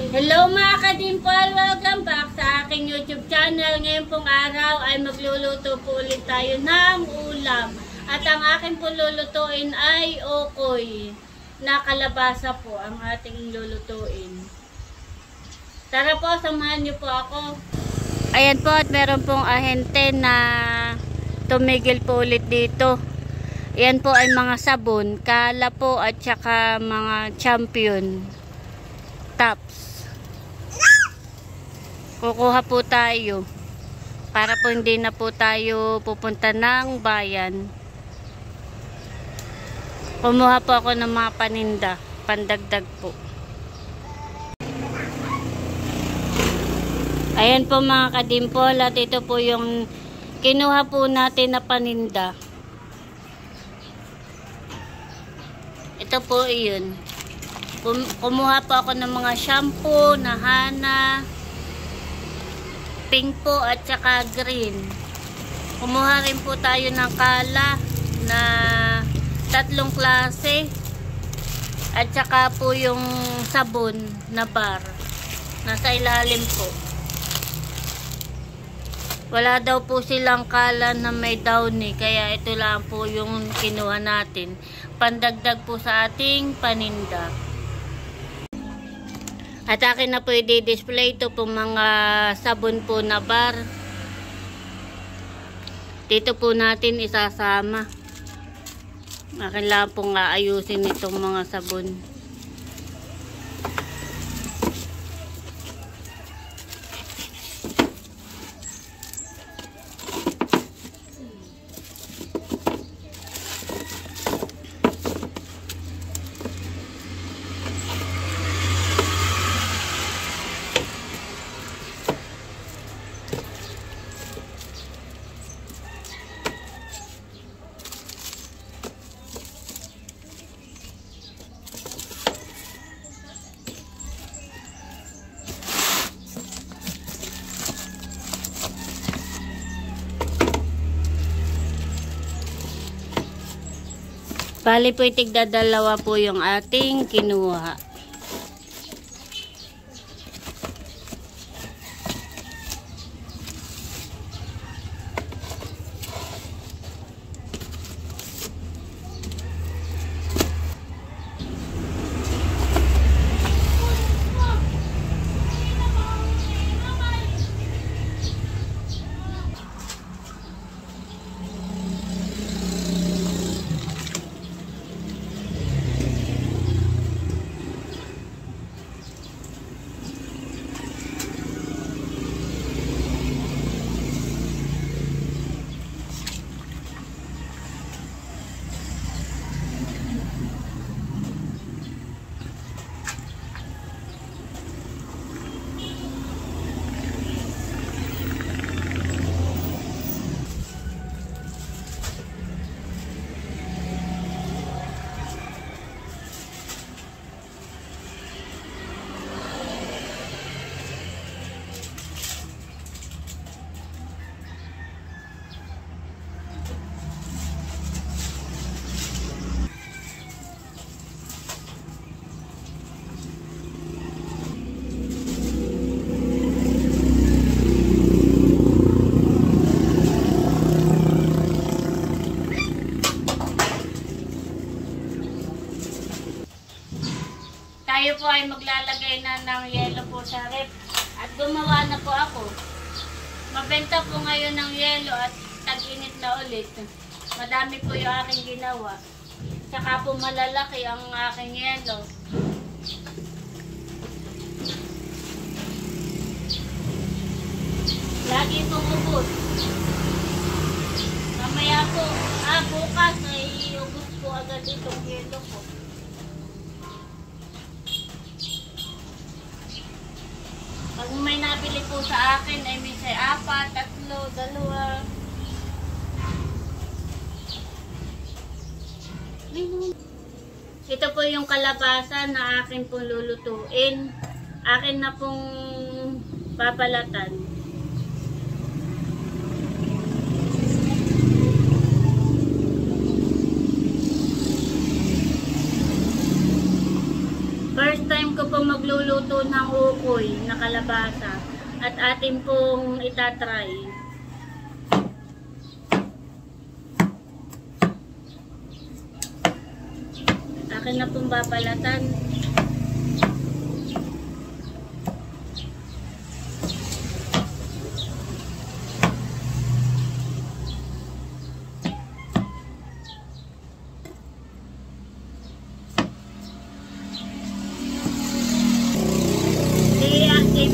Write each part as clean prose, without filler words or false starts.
Hello mga kadimpal! Welcome back sa aking YouTube channel. Ngayon pong araw ay magluluto po ulit tayo ng ulam. At ang aking po lulutuin ay okoy na kalabasa po ang ating lulutuin. Tara po, samahan niyo po ako. Ayan po, at meron pong ahente na tumigil po ulit dito. Ayan po ay mga sabon, kala po at saka mga champion tops. Kukuha po tayo para po hindi na po tayo pupunta ng bayan. Kumuha po ako ng mga paninda, pandagdag po. Ayan po mga kadimpol, at ito po yung kinuha po natin na paninda. Ito po iyon. Kumuha po ako ng mga shampoo na Hana, pink po at saka green. Kumuha rin po tayo ng kala na 3 klase at saka po yung sabon na bar nasa ilalim po. Wala daw po silang kala na may downy, kaya ito lang po yung kinuha natin, pandagdag po sa ating paninda. At akin na po i-display ito po mga sabon po na bar. Dito po natin isasama. Akin lang po nga ayusin itong mga sabon. Bali po tigdadalawa po yung ating kinuha. Tayo po ay maglalagay na ng yelo po sa rep. At gumawa na po ako. Mabenta po ngayon ng yelo at tag-init na ulit. Madami po yung aking ginawa. Saka po malalaki ang aking yelo. Lagi pong ubos. Mamaya po, bukas ay ubos po agad itong yelo po. Pag may nabili po sa akin ay minsan 4, 3, 2. Ito po yung kalabasa na akin pong lulutuin. Akin na pong papalatan. First time ko po po magluluto ng ukoy na kalabasa at atin pong itatry. Akin na pong babalatan.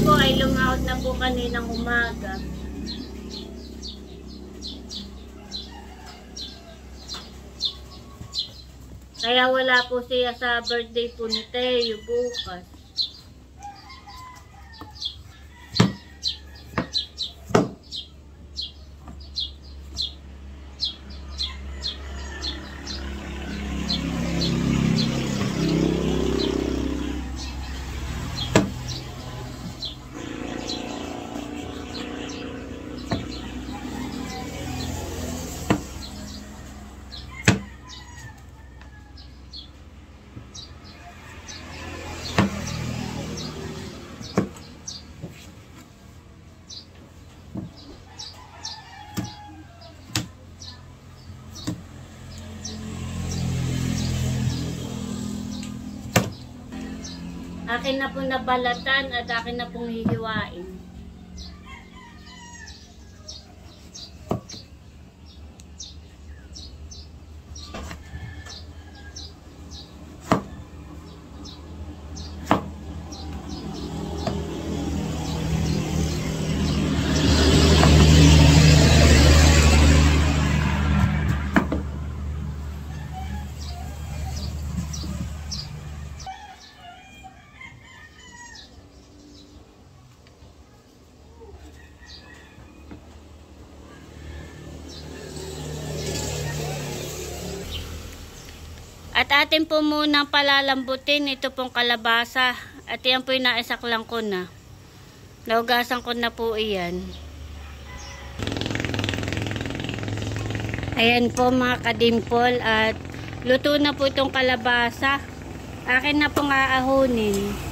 Po ay lumaot na po kaninang umaga. Kaya wala po siya sa birthday po ni Teo bukas. Akin na pong nabalatan at akin na pong hihiwain. At atin po munang palalambutin ito pong kalabasa. At yan po yung naisaklang ko na. Naugasan ko na po iyan. Ayan po mga kadimpol. At luto na po itong kalabasa. Akin na pong aahunin.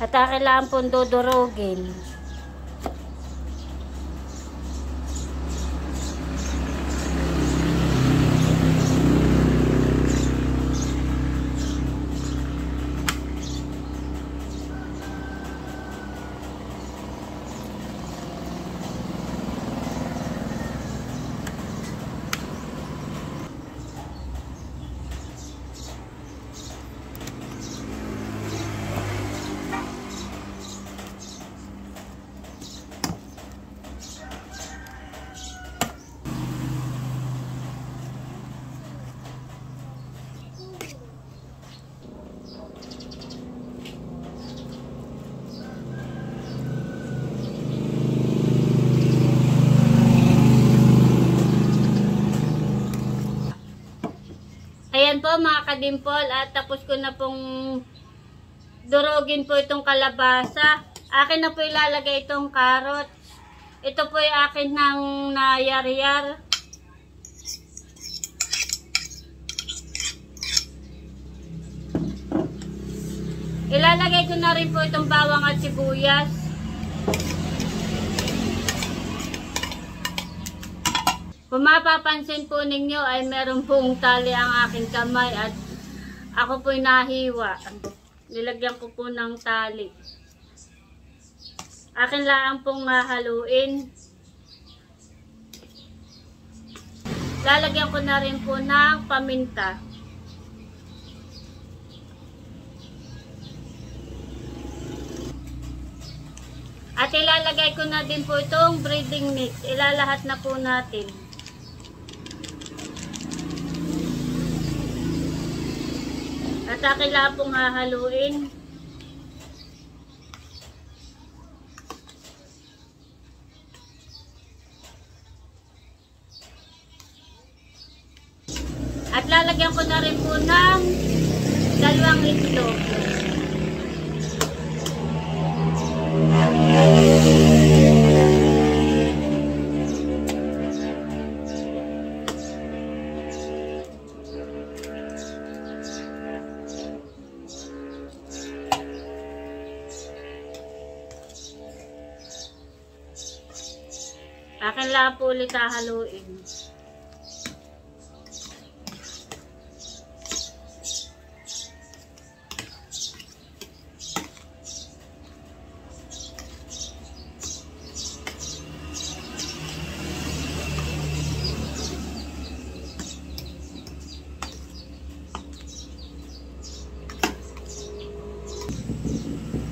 At kailangan pong dudurugin. Ayan po mga kadimpol, at tapos ko na pong durugin po itong kalabasa. Akin na po ilalagay itong carrots. Ito po yung akin ng nayar-yar. Ilalagay ko na rin po itong bawang at sibuyas. Kung mapapansin po ninyo ay meron pong tali ang aking kamay at ako po'y nahiwa. Nilagyan ko po ng tali. Akin lang pong haluin. Lalagyan ko na rin po ng paminta. At ilalagay ko na din po itong breading mix. Ilalahat na po natin. At At akin lang pong hahaluin. At lalagyan ko na rin po ng 2 itlog. Akin lang po ulit hahaluin.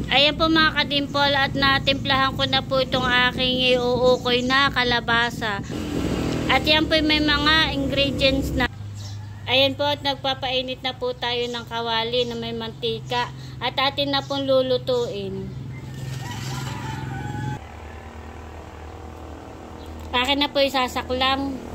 Ayan po mga kadimpol, at natimplahan ko na po itong aking iuukoy na kalabasa. At yan po may mga ingredients na. Ayan po, at nagpapainit na po tayo ng kawali na may mantika. At atin na pong lulutuin. Akin na po isasaklang.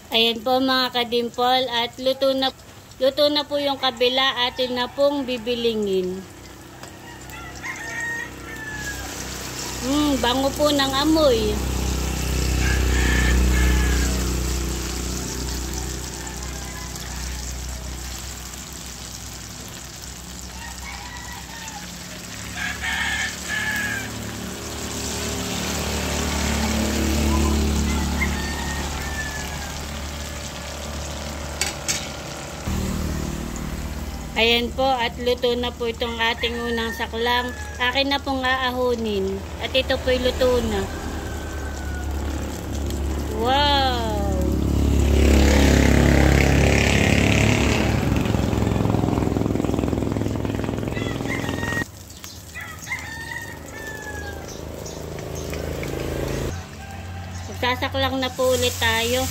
Ayan po mga kadimpol, at luto na po yung kabila, atin na pong bibilingin. Bango po ng amoy. Ayan po, at luto na po itong ating unang saklang. Akin na pong aahunin. At ito po'y luto na. Wow! Magsasaklang na po ulit tayo.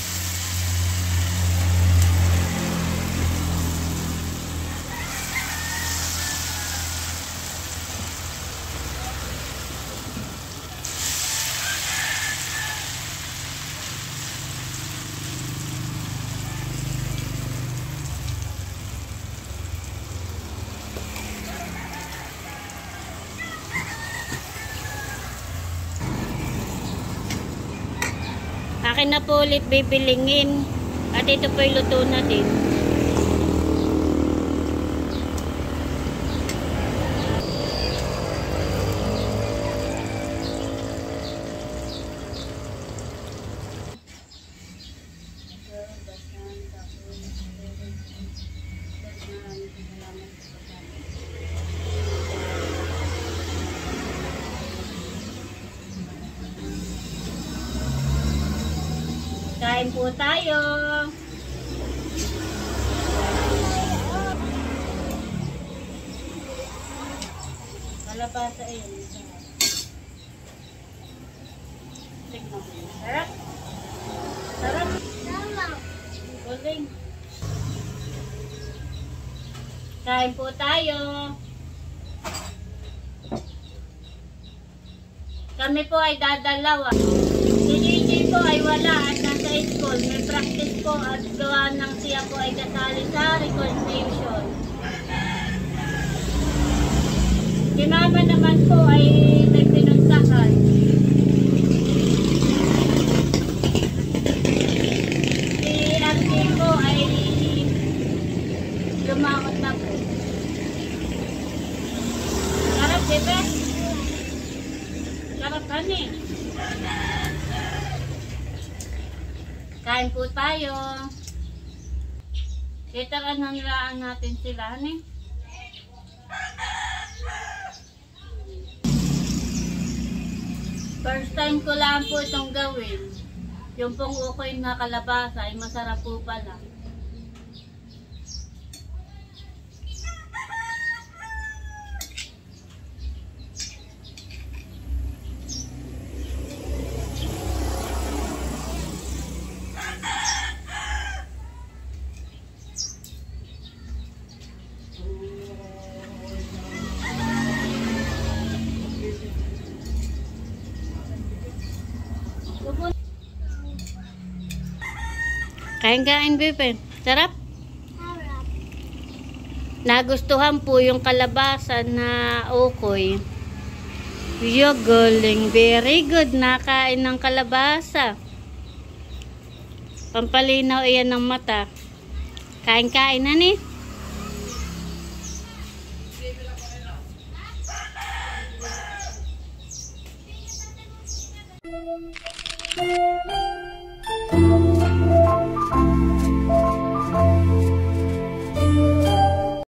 Akin na po ulit bibilingin. At ito po'y luto na din. Kain po tayo. Kalabasa yun. Tignan mo. Sarap? Sarap? Sarap. Galing. Kain po tayo. Kami po ay dadalawa. Si Gigi po ay wala at nasa school. May practice po at gawa ng siya po ay kasali sa recordation. Si Mama naman po ay may pinuntahan. Kain po tayo. Kita-ananlaan natin sila, honey. First time ko lang po itong gawin. Yung pong ukoy na kalabasa ay masarap po pala. Kain-kain, Bebe. Sarap? Sarap. Nagustuhan po yung kalabasa na ukoy. Yo, galing. Very good. Nakain ng kalabasa. Pampalinaw iyan ng mata. Kain-kain na ni.